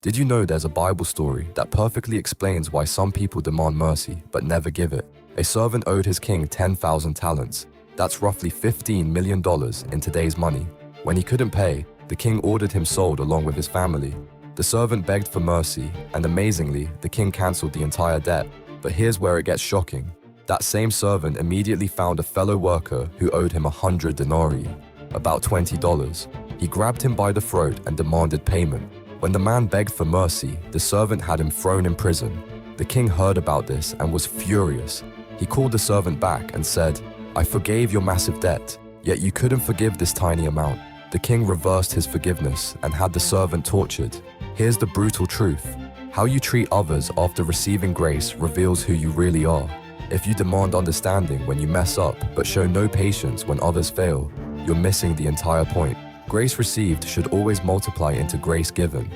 Did you know there's a Bible story that perfectly explains why some people demand mercy but never give it? A servant owed his king 10,000 talents. That's roughly $15 million in today's money. When he couldn't pay, the king ordered him sold along with his family. The servant begged for mercy, and amazingly, the king cancelled the entire debt. But here's where it gets shocking. That same servant immediately found a fellow worker who owed him 100 denarii, about $20. He grabbed him by the throat and demanded payment. When the man begged for mercy, the servant had him thrown in prison. The king heard about this and was furious. He called the servant back and said, "I forgave your massive debt, yet you couldn't forgive this tiny amount." The king reversed his forgiveness and had the servant tortured. Here's the brutal truth. How you treat others after receiving grace reveals who you really are. If you demand understanding when you mess up but show no patience when others fail, you're missing the entire point. Grace received should always multiply into grace given.